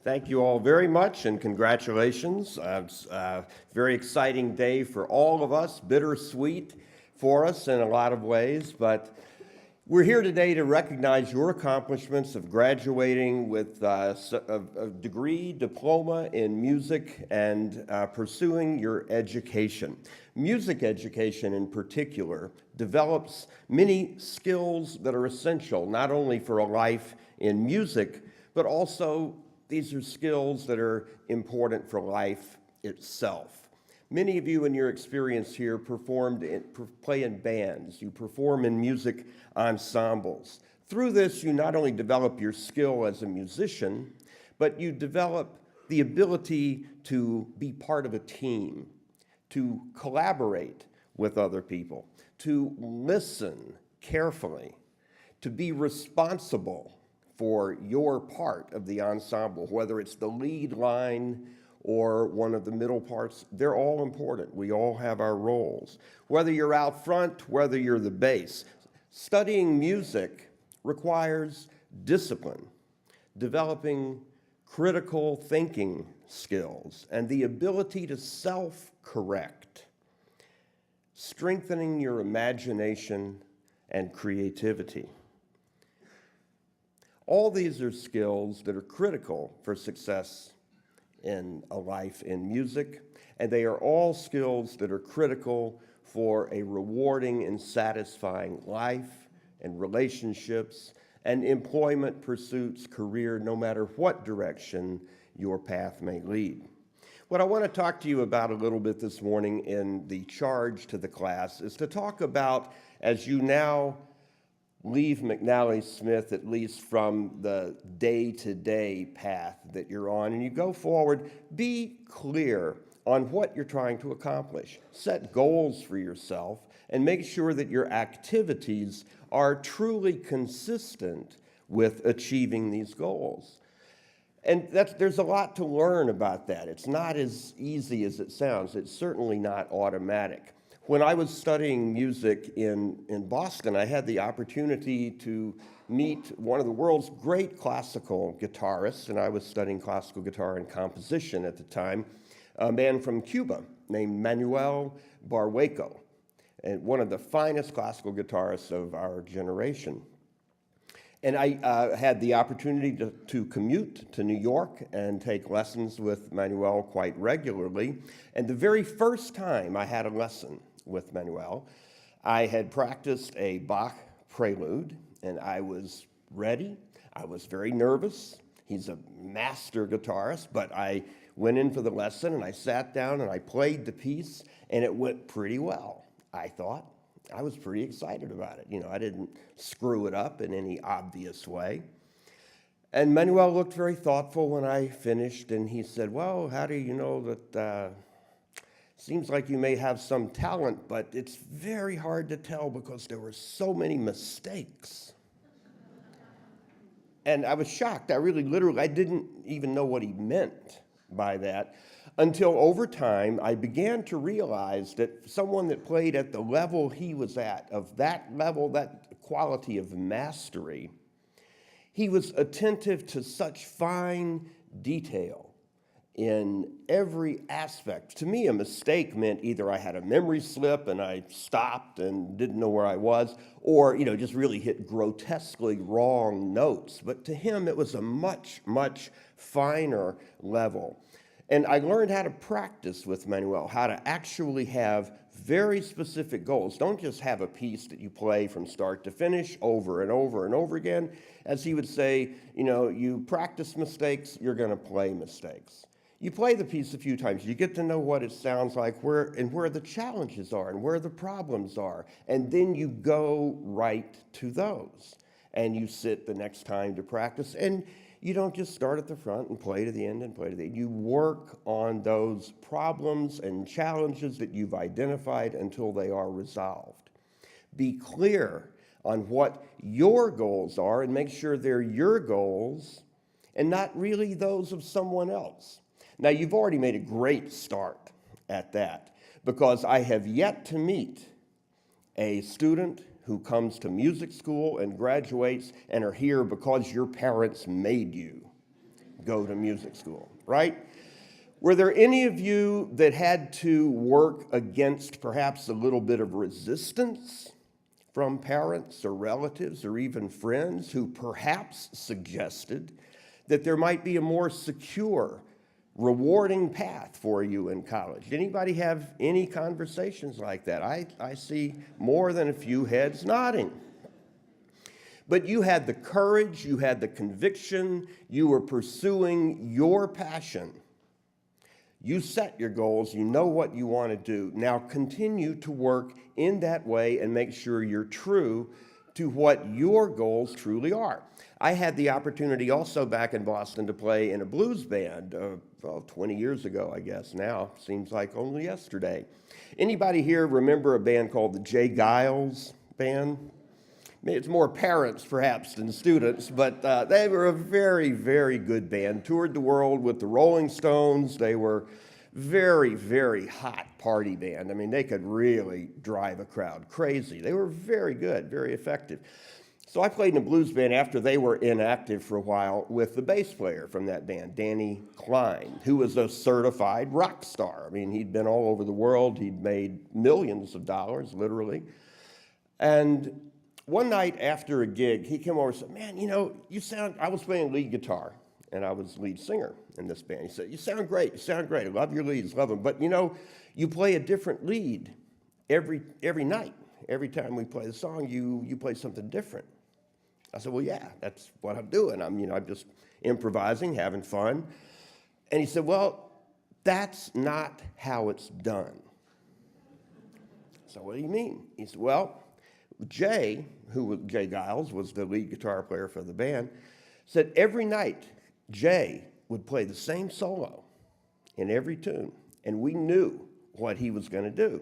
Thank you all very much and congratulations. It's a very exciting day for all of us, bittersweet for us in a lot of ways, but we're here today to recognize your accomplishments of graduating with a degree, diploma in music and pursuing your education. Music education in particular develops many skills that are essential, not only for a life in music, but also these are skills that are important for life itself. Many of you in your experience here play in bands, you perform in music ensembles. Through this, you not only develop your skill as a musician, but you develop the ability to be part of a team, to collaborate with other people, to listen carefully, to be responsible for your part of the ensemble, whether it's the lead line or one of the middle parts. They're all important. We all have our roles. Whether you're out front, whether you're the bass. Studying music requires discipline, developing critical thinking skills, and the ability to self-correct, strengthening your imagination and creativity. All these are skills that are critical for success in a life in music, and they are all skills that are critical for a rewarding and satisfying life and relationships and employment pursuits, career, no matter what direction your path may lead. What I want to talk to you about a little bit this morning in the charge to the class is to talk about, as you now leave McNally Smith, at least from the day-to-day path that you're on, and you go forward, be clear on what you're trying to accomplish. Set goals for yourself and make sure that your activities are truly consistent with achieving these goals. And there's a lot to learn about that. It's not as easy as it sounds. It's certainly not automatic. When I was studying music in Boston, I had the opportunity to meet one of the world's great classical guitarists, and I was studying classical guitar and composition at the time, a man from Cuba named Manuel Barrueco, and one of the finest classical guitarists of our generation. And I had the opportunity to commute to New York and take lessons with Manuel quite regularly. And the very first time I had a lesson with Manuel, I had practiced a Bach prelude, and I was ready. I was very nervous. He's a master guitarist, but I went in for the lesson, and I sat down, and I played the piece, and it went pretty well, I thought. I was pretty excited about it. You know, I didn't screw it up in any obvious way. And Manuel looked very thoughtful when I finished, and he said, well, how do you know that seems like you may have some talent, but it's very hard to tell because there were so many mistakes. And I was shocked. I didn't even know what he meant by that until over time I began to realize that someone that played at the level he was at, of that level, that quality of mastery, he was attentive to such fine detail in every aspect. To me, a mistake meant either I had a memory slip and I stopped and didn't know where I was, or just really hit grotesquely wrong notes. But to him, it was a much, much finer level. And I learned how to practice with Manuel, how to actually have very specific goals. Don't just have a piece that you play from start to finish over and over and over again. As he would say, you practice mistakes, you're going to play mistakes. You play the piece a few times, you get to know what it sounds like, where the challenges are and where the problems are, and then you go right to those. And you sit the next time to practice, and you don't just start at the front and play to the end and play to the end. You work on those problems and challenges that you've identified until they are resolved. Be clear on what your goals are and make sure they're your goals and not really those of someone else. Now, you've already made a great start at that because I have yet to meet a student who comes to music school and graduates and are here because your parents made you go to music school, right? Were there any of you that had to work against perhaps a little bit of resistance from parents or relatives or even friends who perhaps suggested that there might be a more secure, rewarding path for you in college? Anybody have any conversations like that? I see more than a few heads nodding. But you had the courage, you had the conviction, you were pursuing your passion. You set your goals, you know what you want to do. Now continue to work in that way and make sure you're true to what your goals truly are. I had the opportunity also back in Boston to play in a blues band, 20 years ago, I guess now. Seems like only yesterday. Anybody here remember a band called the J. Giles Band? It's more parents, perhaps, than students, but they were a very, very good band. Toured the world with the Rolling Stones. They were very, very hot party band. I mean, they could really drive a crowd crazy. They were very good, very effective. So I played in a blues band after they were inactive for a while with the bass player from that band, Danny Klein, who was a certified rock star. I mean, he'd been all over the world. He'd made millions of dollars, literally. And one night after a gig, he came over and said, man, you know, I was playing lead guitar, and I was lead singer in this band. He said, you sound great, I love your leads, love them, but you know, you play a different lead every night. Every time we play the song, you play something different. I said, well, yeah, that's what I'm doing. I'm just improvising, having fun. And he said, well, that's not how it's done. So what do you mean? He said, well, Jay Giles was the lead guitar player for the band, said every night Jay would play the same solo in every tune, and we knew what he was going to do.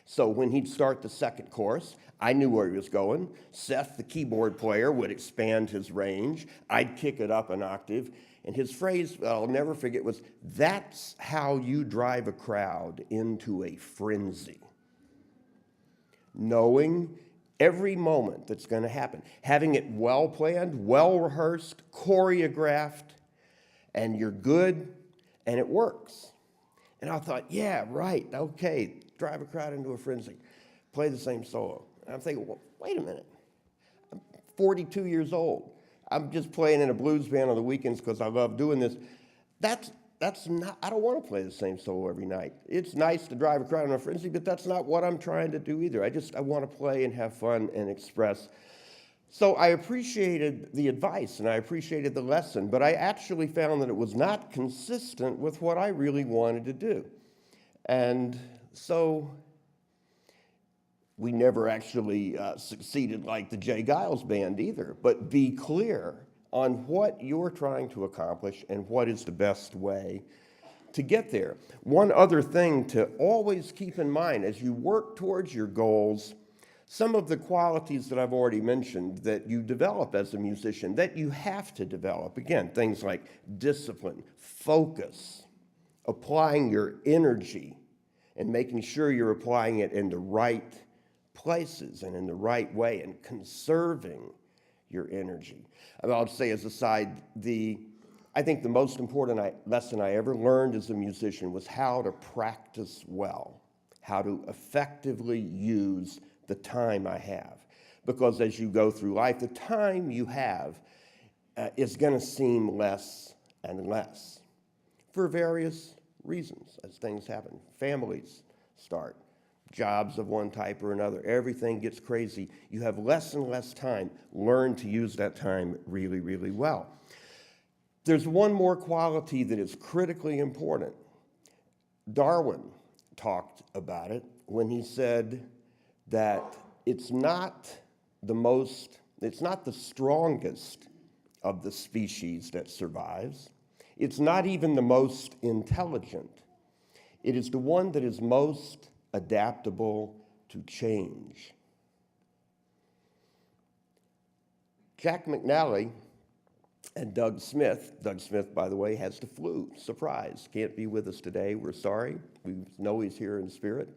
So when he'd start the second chorus, I knew where he was going. Seth, the keyboard player, would expand his range. I'd kick it up an octave, and his phrase, I'll never forget, was, "That's how you drive a crowd into a frenzy." Knowing every moment that's going to happen, having it well planned, well rehearsed, choreographed, and you're good, and it works. And I thought, yeah, right, okay, drive a crowd into a frenzy, play the same solo. And I'm thinking, well, wait a minute, I'm 42 years old. I'm just playing in a blues band on the weekends because I love doing this. That's not, I don't want to play the same solo every night. It's nice to drive a crowd in a frenzy, but that's not what I'm trying to do either. I want to play and have fun and express. So I appreciated the advice and I appreciated the lesson, but I actually found that it was not consistent with what I really wanted to do. And so we never actually succeeded like the J. Giles Band either, but be clear on what you're trying to accomplish and what is the best way to get there. One other thing to always keep in mind as you work towards your goals, some of the qualities that I've already mentioned that you develop as a musician, that you have to develop. Again, things like discipline, focus, applying your energy, and making sure you're applying it in the right places and in the right way, and conserving your energy. And I'll say as a side, I think the most important lesson I ever learned as a musician was how to practice well, how to effectively use the time I have. Because as you go through life, the time you have is going to seem less and less for various reasons as things happen. Families start, jobs of one type or another, everything gets crazy. You have less and less time. Learn to use that time really, really well. There's one more quality that is critically important. Darwin talked about it when he said that it's not the strongest of the species that survives. It's not even the most intelligent. It is the one that is most adaptable to change. Jack McNally and Doug Smith, by the way, has the flu. Surprise, can't be with us today. We're sorry. We know he's here in spirit.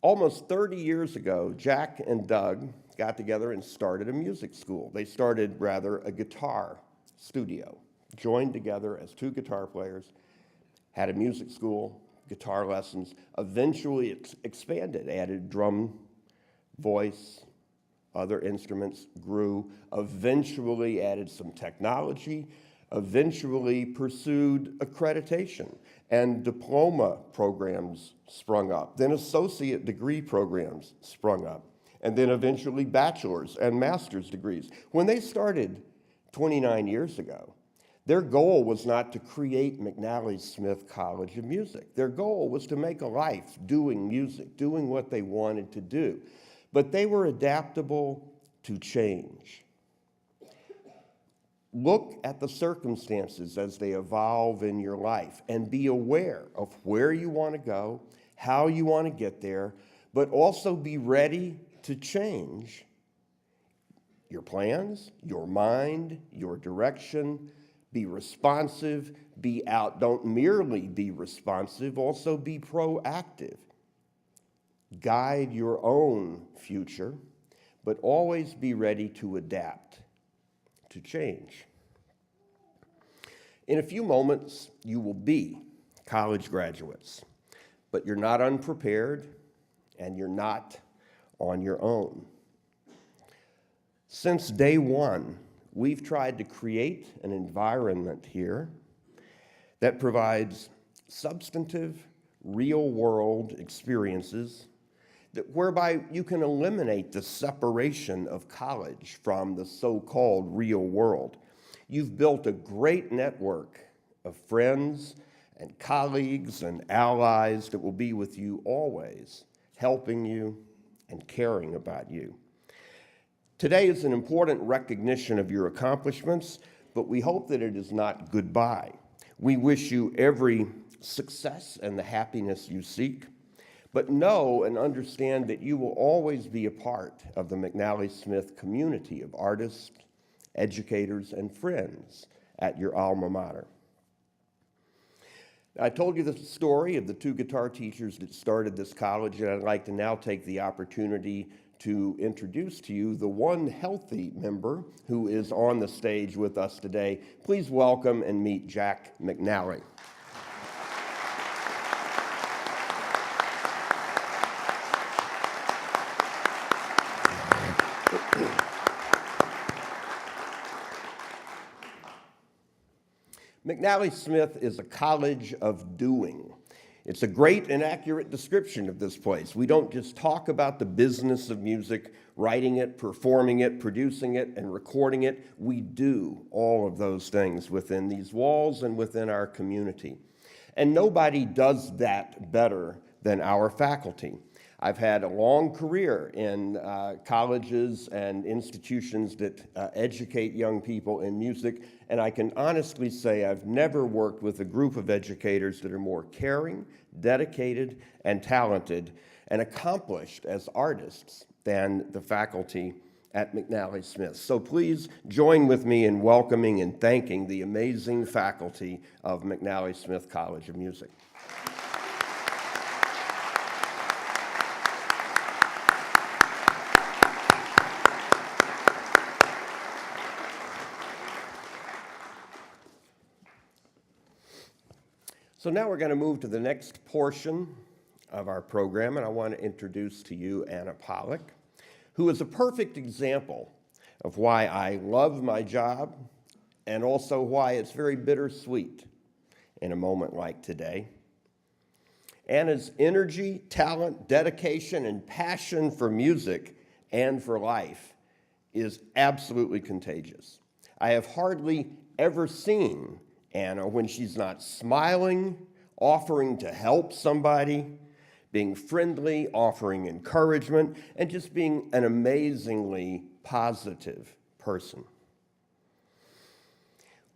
Almost 30 years ago, Jack and Doug got together and started a music school. They started, rather, a guitar studio joined together as two guitar players, had a music school, guitar lessons, eventually expanded, added drum, voice, other instruments, grew, eventually added some technology, eventually pursued accreditation, and diploma programs sprung up. Then associate degree programs sprung up, and then eventually bachelor's and master's degrees. When they started 29 years ago, their goal was not to create McNally Smith College of Music. Their goal was to make a life doing music, doing what they wanted to do. But they were adaptable to change. Look at the circumstances as they evolve in your life and be aware of where you want to go, how you want to get there, but also be ready to change your plans, your mind, your direction. Be responsive, be out. Don't merely be responsive, also be proactive. Guide your own future, but always be ready to adapt, to change. In a few moments, you will be college graduates, but you're not unprepared and you're not on your own. Since day one, we've tried to create an environment here that provides substantive, real-world experiences whereby you can eliminate the separation of college from the so-called real world. You've built a great network of friends and colleagues and allies that will be with you always, helping you and caring about you. Today is an important recognition of your accomplishments, but we hope that it is not goodbye. We wish you every success and the happiness you seek, but know and understand that you will always be a part of the McNally Smith community of artists, educators, and friends at your alma mater. I told you the story of the two guitar teachers that started this college, and I'd like to now take the opportunity to introduce to you the one healthy member who is on the stage with us today. Please welcome and meet Jack McNally. McNally Smith is a college of doing. It's a great and accurate description of this place. We don't just talk about the business of music, writing it, performing it, producing it, and recording it. We do all of those things within these walls and within our community. And nobody does that better than our faculty. I've had a long career in colleges and institutions that educate young people in music, and I can honestly say I've never worked with a group of educators that are more caring, dedicated, and talented, and accomplished as artists than the faculty at McNally Smith. So please join with me in welcoming and thanking the amazing faculty of McNally Smith College of Music. So now we're going to move to the next portion of our program, and I want to introduce to you Anna Pollock, who is a perfect example of why I love my job and also why it's very bittersweet in a moment like today. Anna's energy, talent, dedication, and passion for music and for life is absolutely contagious. I have hardly ever seen Anna when she's not smiling, offering to help somebody, being friendly, offering encouragement, and just being an amazingly positive person.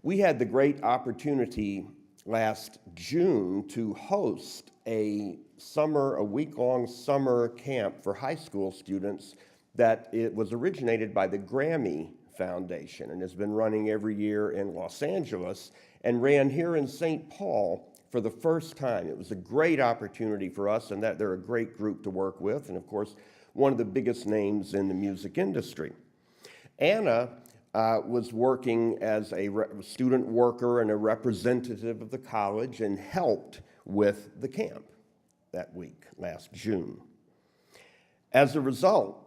We had the great opportunity last June to host a week-long summer camp for high school students that it was originated by the Grammy Foundation and has been running every year in Los Angeles and ran here in St. Paul for the first time. It was a great opportunity for us, and that they're a great group to work with, and of course, one of the biggest names in the music industry. Anna was working as a student worker and a representative of the college and helped with the camp that week, last June. As a result,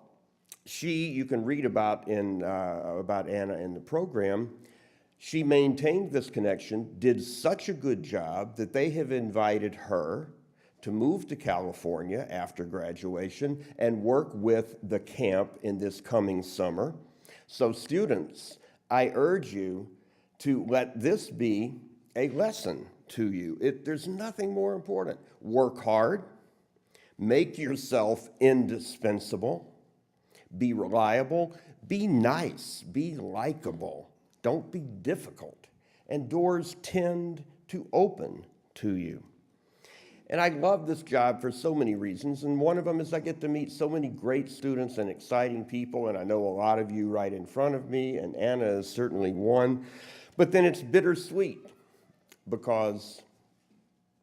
you can read about Anna in the program, she maintained this connection, did such a good job that they have invited her to move to California after graduation and work with the camp in this coming summer. So students, I urge you to let this be a lesson to you. There's nothing more important. Work hard, make yourself indispensable, be reliable, be nice, be likable, don't be difficult, and doors tend to open to you. And I love this job for so many reasons, and one of them is I get to meet so many great students and exciting people, and I know a lot of you right in front of me, and Anna is certainly one. But then it's bittersweet because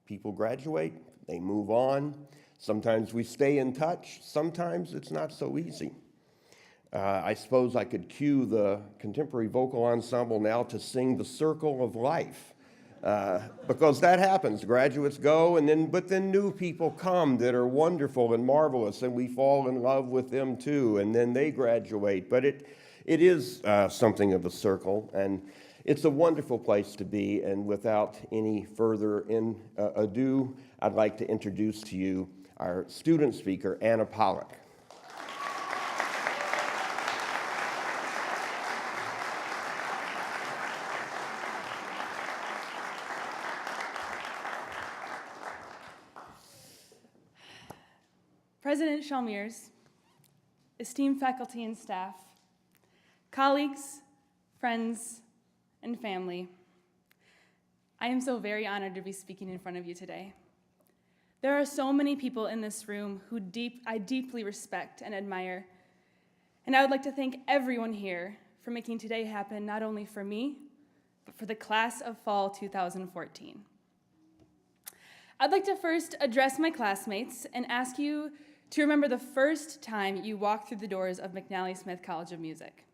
people graduate, they move on. Sometimes we stay in touch, sometimes it's not so easy. I suppose I could cue the contemporary vocal ensemble now to sing The Circle of Life. Because that happens. Graduates go, but then new people come that are wonderful and marvelous, and we fall in love with them too, and then they graduate. But it is something of a circle, and it's a wonderful place to be. And without any further ado, I'd like to introduce to you our student speaker, Anna Pollock. President Chalmiers, esteemed faculty and staff, colleagues, friends, and family, I am so very honored to be speaking in front of you today. There are so many people in this room who I deeply respect and admire, and I would like to thank everyone here for making today happen not only for me, but for the class of fall 2014. I'd like to first address my classmates and ask you to remember the first time you walked through the doors of McNally Smith College of Music.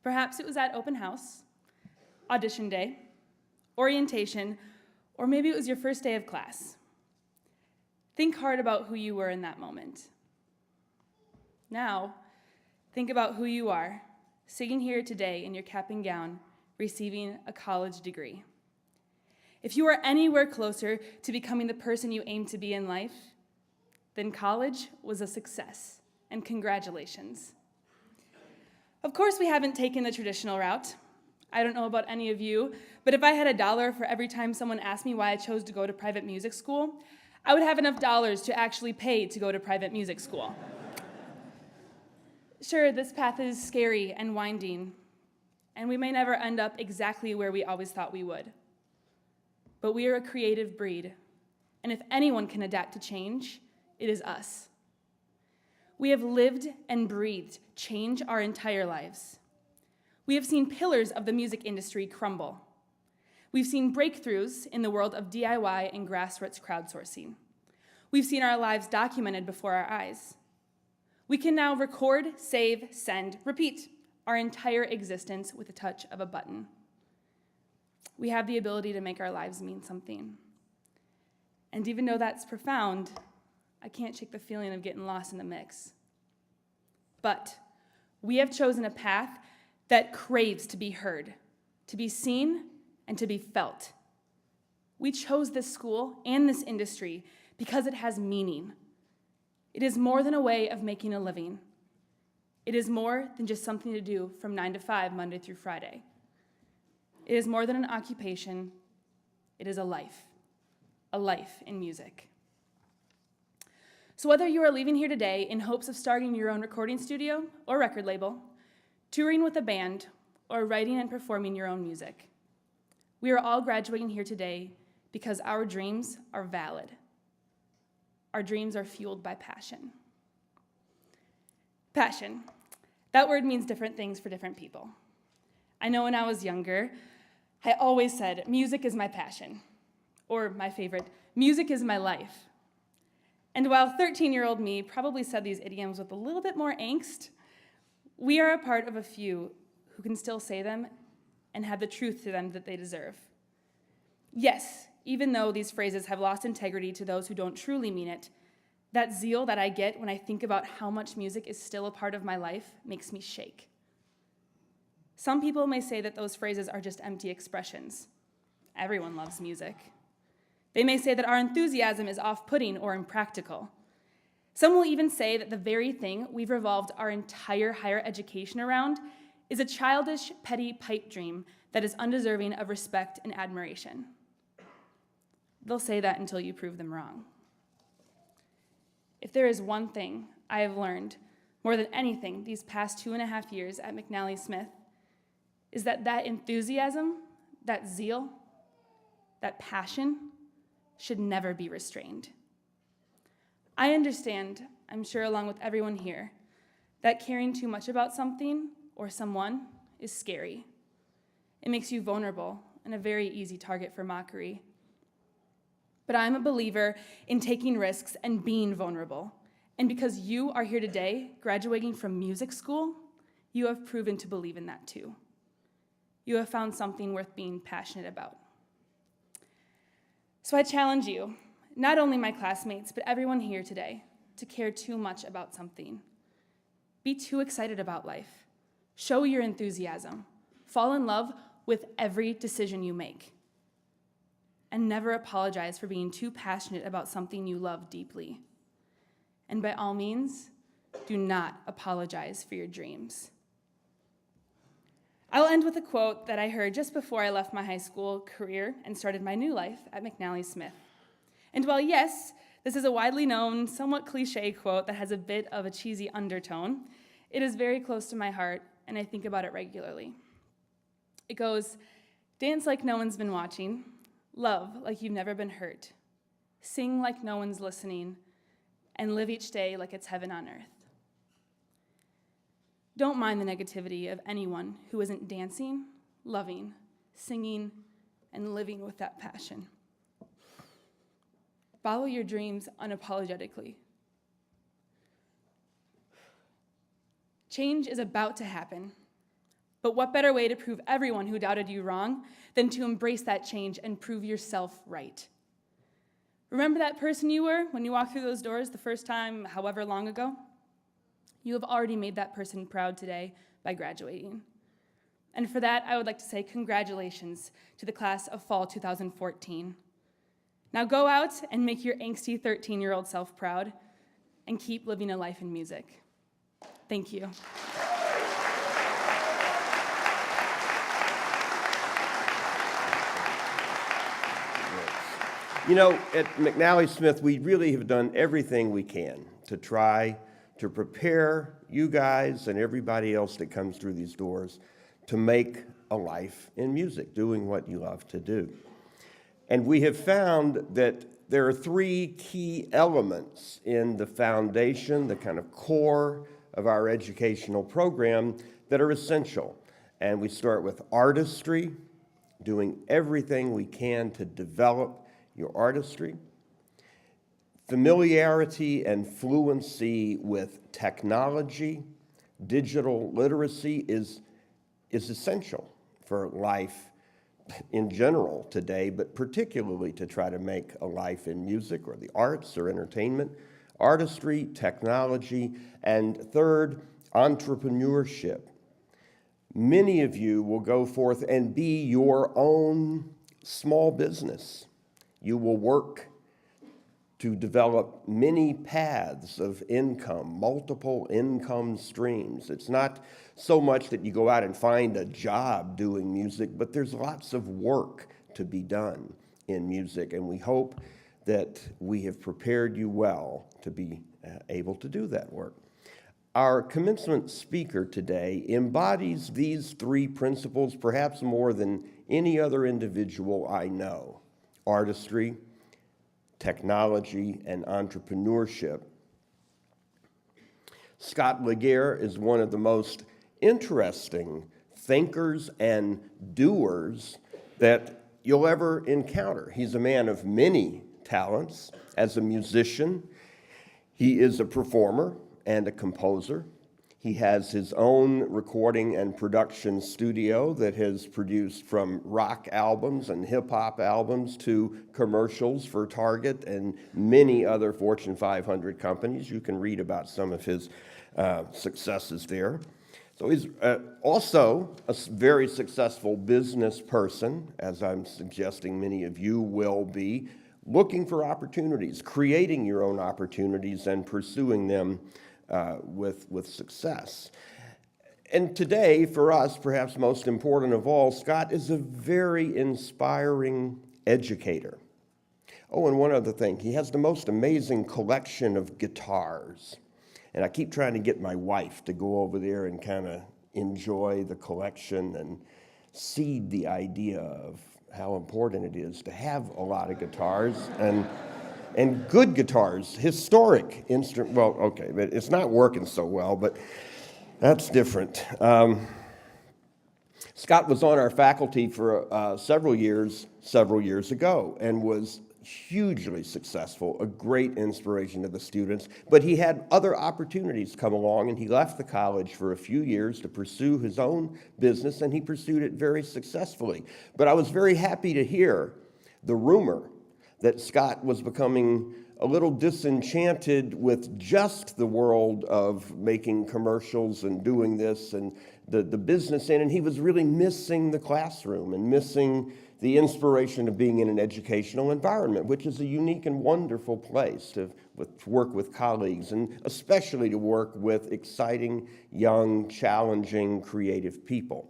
Perhaps it was at open house, audition day, orientation, or maybe it was your first day of class. Think hard about who you were in that moment. Now, think about who you are, sitting here today in your cap and gown, receiving a college degree. If you are anywhere closer to becoming the person you aim to be in life, then college was a success, and congratulations. Of course, we haven't taken the traditional route. I don't know about any of you, but if I had $1 for every time someone asked me why I chose to go to private music school, I would have enough dollars to actually pay to go to private music school. Sure, this path is scary and winding, and we may never end up exactly where we always thought we would. But we are a creative breed, and if anyone can adapt to change, it is us. We have lived and breathed change our entire lives. We have seen pillars of the music industry crumble. We've seen breakthroughs in the world of DIY and grassroots crowdsourcing. We've seen our lives documented before our eyes. We can now record, save, send, repeat our entire existence with the touch of a button. We have the ability to make our lives mean something. And even though that's profound, I can't shake the feeling of getting lost in the mix. But we have chosen a path that craves to be heard, to be seen, and to be felt. We chose this school and this industry because it has meaning. It is more than a way of making a living. It is more than just something to do from 9 to 5, Monday through Friday. It is more than an occupation. It is a life in music. So whether you are leaving here today in hopes of starting your own recording studio or record label, touring with a band, or writing and performing your own music, we are all graduating here today because our dreams are valid. Our dreams are fueled by passion. Passion. That word means different things for different people. I know when I was younger, I always said, music is my passion. Or my favorite, music is my life. And while 13-year-old me probably said these idioms with a little bit more angst, we are a part of a few who can still say them and have the truth to them that they deserve. Yes, even though these phrases have lost integrity to those who don't truly mean it, that zeal that I get when I think about how much music is still a part of my life makes me shake. Some people may say that those phrases are just empty expressions. Everyone loves music. They may say that our enthusiasm is off-putting or impractical. Some will even say that the very thing we've revolved our entire higher education around is a childish, petty pipe dream that is undeserving of respect and admiration. They'll say that until you prove them wrong. If there is one thing I have learned more than anything these past 2.5 years at McNally Smith, is that enthusiasm, that zeal, that passion should never be restrained. I understand, I'm sure along with everyone here, that caring too much about something or someone is scary. It makes you vulnerable and a very easy target for mockery. But I'm a believer in taking risks and being vulnerable. And because you are here today, graduating from music school, you have proven to believe in that too. You have found something worth being passionate about. So I challenge you, not only my classmates, but everyone here today, to care too much about something. Be too excited about life. Show your enthusiasm. Fall in love with every decision you make. And never apologize for being too passionate about something you love deeply. And by all means, do not apologize for your dreams. I'll end with a quote that I heard just before I left my high school career and started my new life at McNally Smith. And while yes, this is a widely known, somewhat cliche quote that has a bit of a cheesy undertone, it is very close to my heart, and I think about it regularly. It goes, "Dance like no one's been watching, love like you've never been hurt, sing like no one's listening, and live each day like it's heaven on earth." Don't mind the negativity of anyone who isn't dancing, loving, singing, and living with that passion. Follow your dreams unapologetically. Change is about to happen, but what better way to prove everyone who doubted you wrong than to embrace that change and prove yourself right? Remember that person you were when you walked through those doors the first time, however long ago? You have already made that person proud today by graduating. And for that, I would like to say congratulations to the class of fall 2014. Now go out and make your angsty 13-year-old self proud and keep living a life in music. Thank you. You know, at McNally Smith, we really have done everything we can to try to prepare you guys and everybody else that comes through these doors to make a life in music, doing what you love to do. And we have found that there are 3 key elements in the foundation, the kind of core of our educational program that are essential. And we start with artistry, doing everything we can to develop your artistry. Familiarity and fluency with technology, digital literacy is essential for life in general today, but particularly to try to make a life in music or the arts or entertainment. Artistry, technology, and third, entrepreneurship. Many of you will go forth and be your own small business. You will work to develop many paths of income, multiple income streams. It's not so much that you go out and find a job doing music, but there's lots of work to be done in music, and we hope that we have prepared you well to be able to do that work. Our commencement speaker today embodies these 3 principles perhaps more than any other individual I know: artistry, technology, and entrepreneurship. Scott LeGere is one of the most interesting thinkers and doers that you'll ever encounter. He's a man of many talents. As a musician, he is a performer and a composer. He has his own recording and production studio that has produced from rock albums and hip-hop albums to commercials for Target and many other Fortune 500 companies. You can read about some of his successes there. So he's also a very successful business person, as I'm suggesting many of you will be, looking for opportunities, creating your own opportunities and pursuing them with success. And today, for us, perhaps most important of all, Scott is a very inspiring educator. Oh, and one other thing, he has the most amazing collection of guitars. And I keep trying to get my wife to go over there and kind of enjoy the collection and seed the idea of how important it is to have a lot of guitars and good guitars, historic instrument. Well, okay, but it's not working so well, but that's different. Scott was on our faculty for several years ago and was hugely successful, a great inspiration to the students, but he had other opportunities come along and he left the college for a few years to pursue his own business, and he pursued it very successfully. But I was very happy to hear the rumor that Scott was becoming a little disenchanted with just the world of making commercials and doing this and the business end, and he was really missing the classroom and missing the inspiration of being in an educational environment, which is a unique and wonderful place to work with colleagues, and especially to work with exciting, young, challenging, creative people.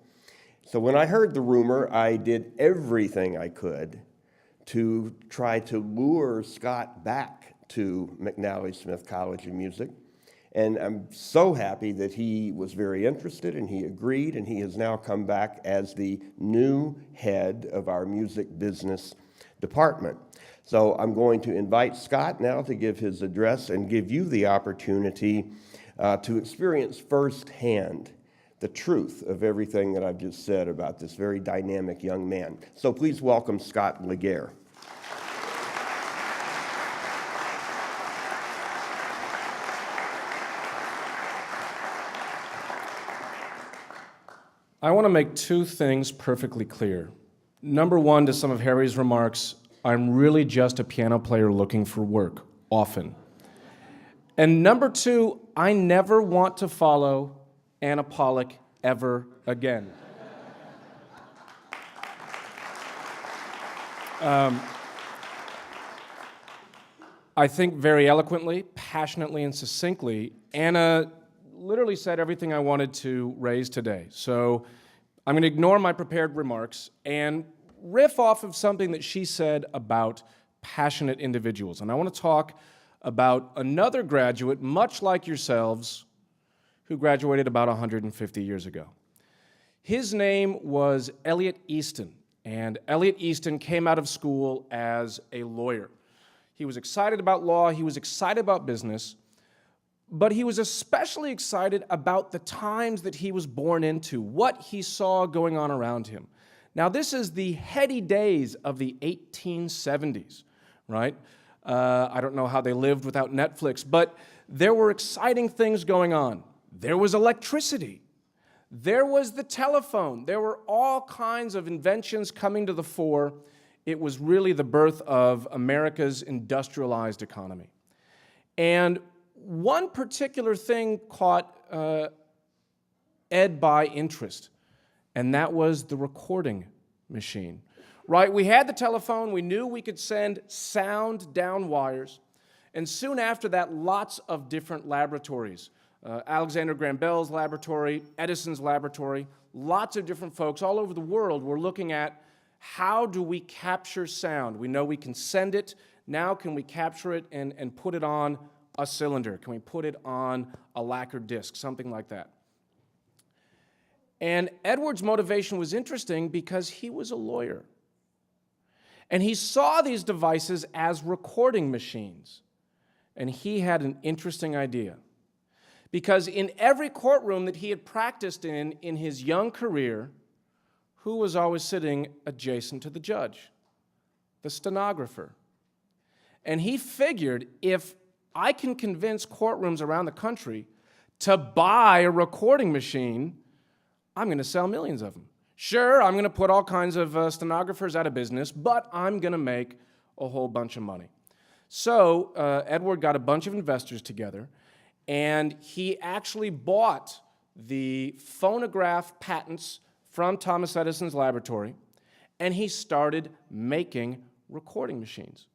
So when I heard the rumor, I did everything I could to try to lure Scott back to McNally Smith College of Music. And I'm so happy that he was very interested and he agreed, and he has now come back as the new head of our music business department. So I'm going to invite Scott now to give his address and give you the opportunity to experience firsthand the truth of everything that I've just said about this very dynamic young man. So please welcome Scott LeGere. I want to make two things perfectly clear. Number one, to some of Harry's remarks, I'm really just a piano player looking for work, often. And number two, I never want to follow Anna Pollock ever again. I think very eloquently, passionately, and succinctly, Anna literally said everything I wanted to raise today. So I'm going to ignore my prepared remarks and riff off of something that she said about passionate individuals. And I want to talk about another graduate, much like yourselves, who graduated about 150 years ago. His name was Elliott Easton, and Elliott Easton came out of school as a lawyer. He was excited about law, he was excited about business, but he was especially excited about the times that he was born into, what he saw going on around him. Now, this is the heady days of the 1870s, right? I don't know how they lived without Netflix, but there were exciting things going on. There was electricity. There was the telephone. There were all kinds of inventions coming to the fore. It was really the birth of America's industrialized economy. And one particular thing caught Ed by interest, and that was the recording machine. Right? We had the telephone. We knew we could send sound down wires. And soon after that, lots of different laboratories. Alexander Graham Bell's laboratory, Edison's laboratory, lots of different folks all over the world were looking at how do we capture sound. We know we can send it. Now can we capture it and put it on a cylinder? Can we put it on a lacquered disc? Something like that. And Edward's motivation was interesting because he was a lawyer. And he saw these devices as recording machines. And he had an interesting idea. Because in every courtroom that he had practiced in his young career, who was always sitting adjacent to the judge? The stenographer. And he figured, if I can convince courtrooms around the country to buy a recording machine, I'm going to sell millions of them. Sure, I'm going to put all kinds of stenographers out of business, but I'm going to make a whole bunch of money. So Edward got a bunch of investors together, and he actually bought the phonograph patents from Thomas Edison's laboratory, and he started making recording machines.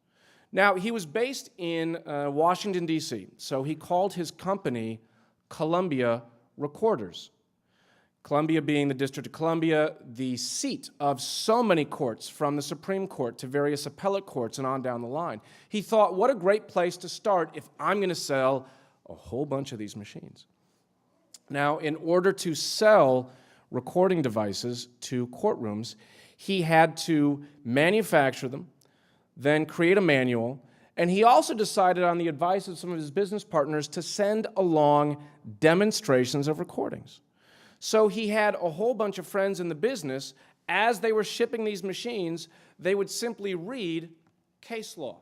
Now, he was based in Washington, D.C., so he called his company Columbia Recorders. Columbia being the District of Columbia, the seat of so many courts, from the Supreme Court to various appellate courts and on down the line. He thought, what a great place to start if I'm going to sell a whole bunch of these machines. Now, in order to sell recording devices to courtrooms, he had to manufacture them, then create a manual, and he also decided, on the advice of some of his business partners, to send along demonstrations of recordings. So he had a whole bunch of friends in the business. As they were shipping these machines, they would simply read case law.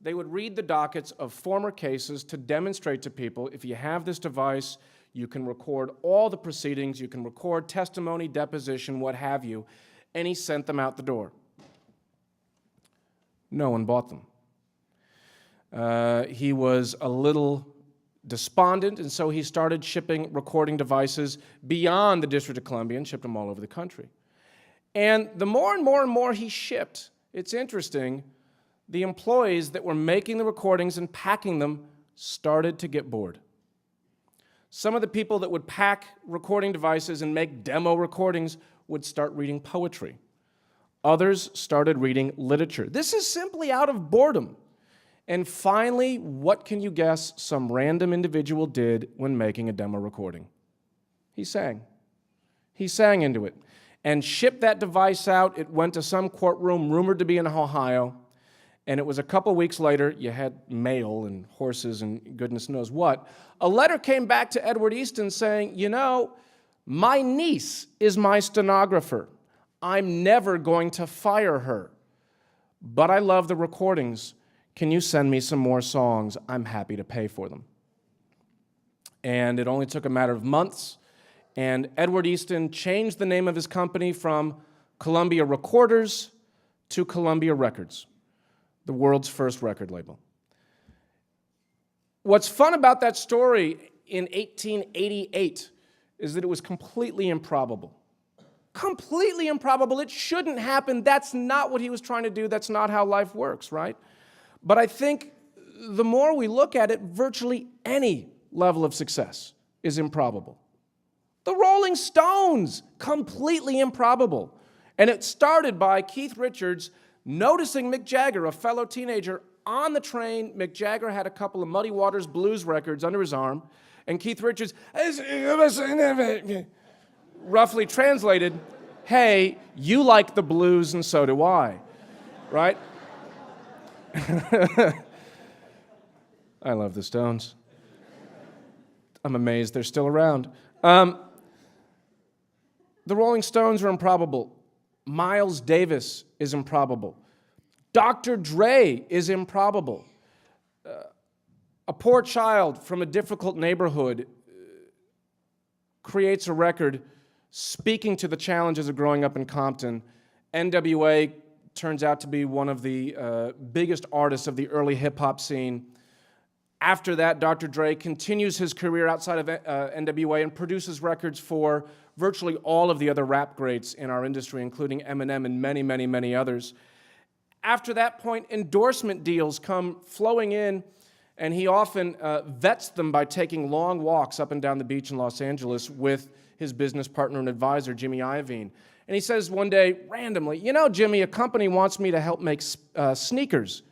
They would read the dockets of former cases to demonstrate to people, if you have this device, you can record all the proceedings, you can record testimony, deposition, what have you, and he sent them out the door. No one bought them. He was a little despondent, and so he started shipping recording devices beyond the District of Columbia and shipped them all over the country. And the more and more and more he shipped, it's interesting, the employees that were making the recordings and packing them started to get bored. Some of the people that would pack recording devices and make demo recordings would start reading poetry. Others started reading literature. This is simply out of boredom. And finally, what can you guess some random individual did when making a demo recording? He sang. He sang into it and shipped that device out. It went to some courtroom rumored to be in Ohio, and it was a couple weeks later, you had mail and horses and goodness knows what. A letter came back to Edward Easton saying, you know, my niece is my stenographer. I'm never going to fire her, but I love the recordings. Can you send me some more songs? I'm happy to pay for them. And it only took a matter of months, and Edward Easton changed the name of his company from Columbia Recorders to Columbia Records, the world's first record label. What's fun about that story in 1888 is that it was completely improbable. Completely improbable. It shouldn't happen. That's not what he was trying to do. That's not how life works, right? But I think the more we look at it, virtually any level of success is improbable. The Rolling Stones, completely improbable. And it started by Keith Richards noticing Mick Jagger, a fellow teenager, on the train. Mick Jagger had a couple of Muddy Waters blues records under his arm, and Keith Richards, roughly translated, hey, you like the blues and so do I, right? I love the Stones. I'm amazed they're still around. The Rolling Stones are improbable. Miles Davis is improbable. Dr. Dre is improbable. A poor child from a difficult neighborhood creates a record speaking to the challenges of growing up in Compton. NWA turns out to be one of the biggest artists of the early hip-hop scene. After that, Dr. Dre continues his career outside of NWA and produces records for virtually all of the other rap greats in our industry, including Eminem and many, many, many others. After that point, endorsement deals come flowing in, and he often vets them by taking long walks up and down the beach in Los Angeles with his business partner and advisor, Jimmy Iovine. And he says one day, randomly, you know, Jimmy, a company wants me to help make sneakers.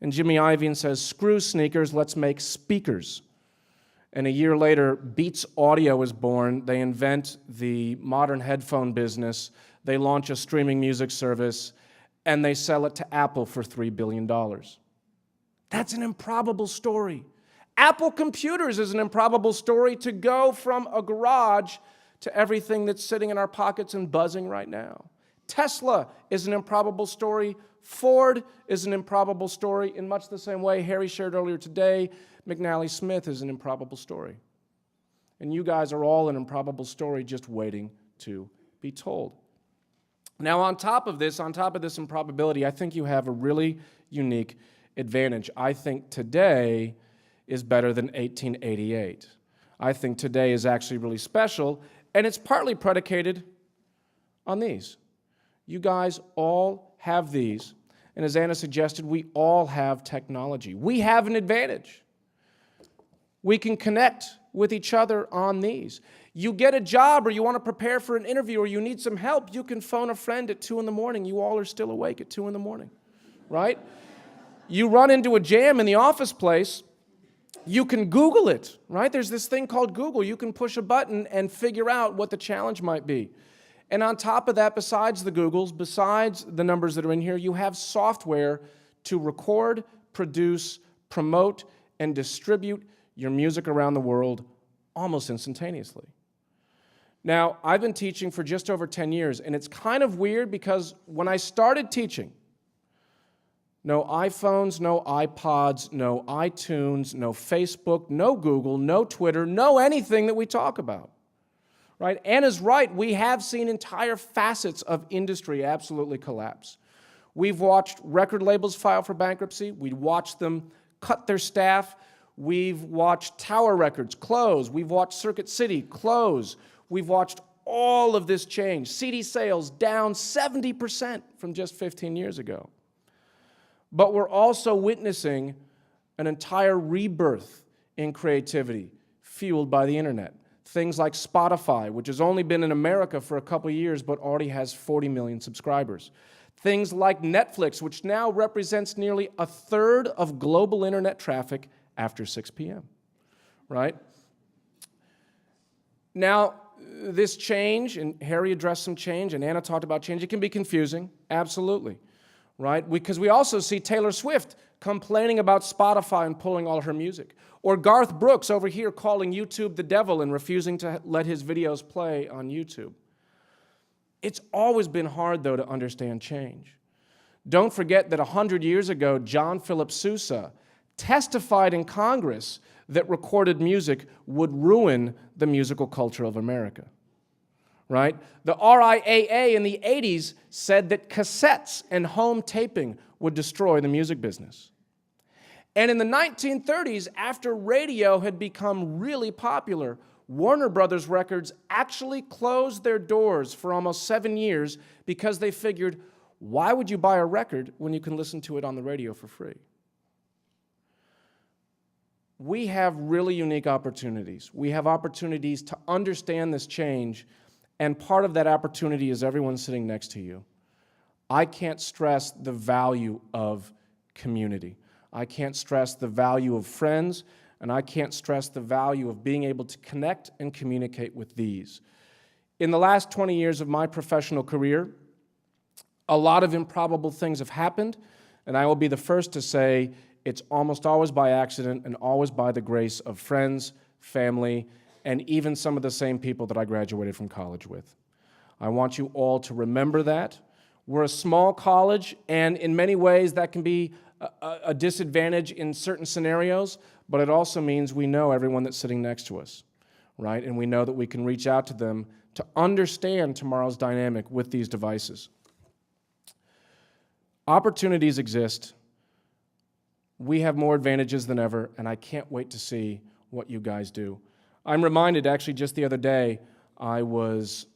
And Jimmy Iovine says, screw sneakers, let's make speakers. And a year later, Beats Audio is born. They invent the modern headphone business. They launch a streaming music service, and they sell it to Apple for $3 billion. That's an improbable story. Apple Computers is an improbable story, to go from a garage to everything that's sitting in our pockets and buzzing right now. Tesla is an improbable story. Ford is an improbable story. In much the same way Harry shared earlier today, McNally Smith is an improbable story. And you guys are all an improbable story just waiting to be told. Now, on top of this improbability, I think you have a really unique advantage. I think today is better than 1888. I think today is actually really special, and it's partly predicated on these. You guys all have these, and as Anna suggested, we all have technology. We have an advantage. We can connect with each other on these. You get a job or you want to prepare for an interview or you need some help, you can phone a friend at 2 in the morning. You all are still awake at 2 in the morning, right? You run into a jam in the office place, you can Google it, right? There's this thing called Google. You can push a button and figure out what the challenge might be. And on top of that, besides the Googles, besides the numbers that are in here, you have software to record, produce, promote, and distribute your music around the world almost instantaneously. Now, I've been teaching for just over 10 years, and it's kind of weird because when I started teaching, no iPhones, no iPods, no iTunes, no Facebook, no Google, no Twitter, no anything that we talk about, right? Anna's right. We have seen entire facets of industry absolutely collapse. We've watched record labels file for bankruptcy. We've watched them cut their staff. We've watched Tower Records close. We've watched Circuit City close. We've watched all of this change. CD sales down 70% from just 15 years ago. But we're also witnessing an entire rebirth in creativity fueled by the internet. Things like Spotify, which has only been in America for a couple of years but already has 40 million subscribers. Things like Netflix, which now represents nearly a third of global internet traffic after 6 p.m., right? Now, this change, and Harry addressed some change, and Anna talked about change, it can be confusing, absolutely, right? Because we also see Taylor Swift complaining about Spotify and pulling all her music, or Garth Brooks over here calling YouTube the devil and refusing to let his videos play on YouTube. It's always been hard, though, to understand change. Don't forget that 100 years ago, John Philip Sousa testified in Congress that recorded music would ruin the musical culture of America, right? The RIAA in the 80s said that cassettes and home taping would destroy the music business. And in the 1930s, after radio had become really popular, Warner Brothers Records actually closed their doors for almost 7 years because they figured, why would you buy a record when you can listen to it on the radio for free? We have really unique opportunities. We have opportunities to understand this change, and part of that opportunity is everyone sitting next to you. I can't stress the value of community. I can't stress the value of friends, and I can't stress the value of being able to connect and communicate with these. In the last 20 years of my professional career, a lot of improbable things have happened, and I will be the first to say it's almost always by accident and always by the grace of friends, family, and even some of the same people that I graduated from college with. I want you all to remember that. We're a small college, and in many ways that can be a disadvantage in certain scenarios, but it also means we know everyone that's sitting next to us, right? And we know that we can reach out to them to understand tomorrow's dynamic with these devices. Opportunities exist. We have more advantages than ever, and I can't wait to see what you guys do. I'm reminded, actually, just the other day, I was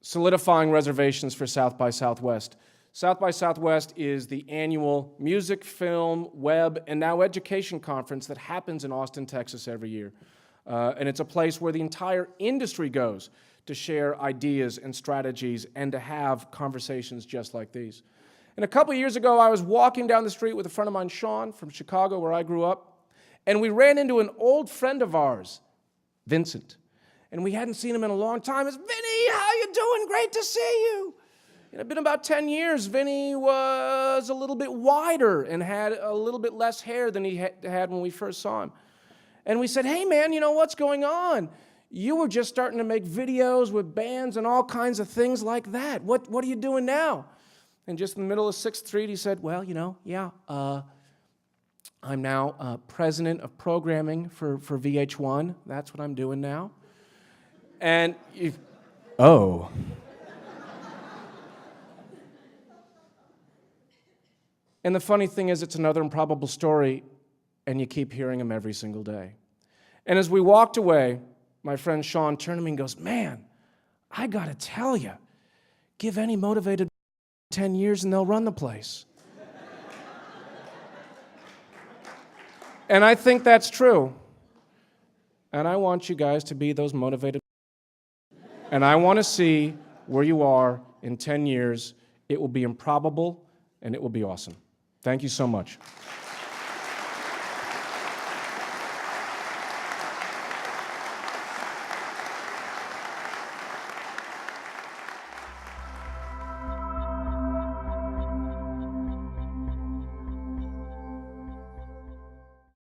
solidifying reservations for South by Southwest. South by Southwest is the annual music, film, web, and now education conference that happens in Austin, Texas every year. And it's a place where the entire industry goes to share ideas and strategies and to have conversations just like these. And a couple years ago, I was walking down the street with a friend of mine, Sean, from Chicago, where I grew up, and we ran into an old friend of ours, Vincent. And we hadn't seen him in a long time. It's, Vinny, how you doing? Great to see you. It's been about 10 years. Vinny was a little bit wider and had a little bit less hair than he had when we first saw him. And we said, hey, man, you know what's going on? You were just starting to make videos with bands and all kinds of things like that. What are you doing now? And just in the middle of 6th Street, he said, well, you know, yeah, I'm now president of programming for VH1. That's what I'm doing now. And oh. And the funny thing is, it's another improbable story, and you keep hearing them every single day. And as we walked away, my friend Sean turned to me and goes, man, I gotta tell you, give any motivated 10 years and they'll run the place. And I think that's true. And I want you guys to be those motivated. And I want to see where you are in 10 years. It will be improbable, and it will be awesome. Thank you so much.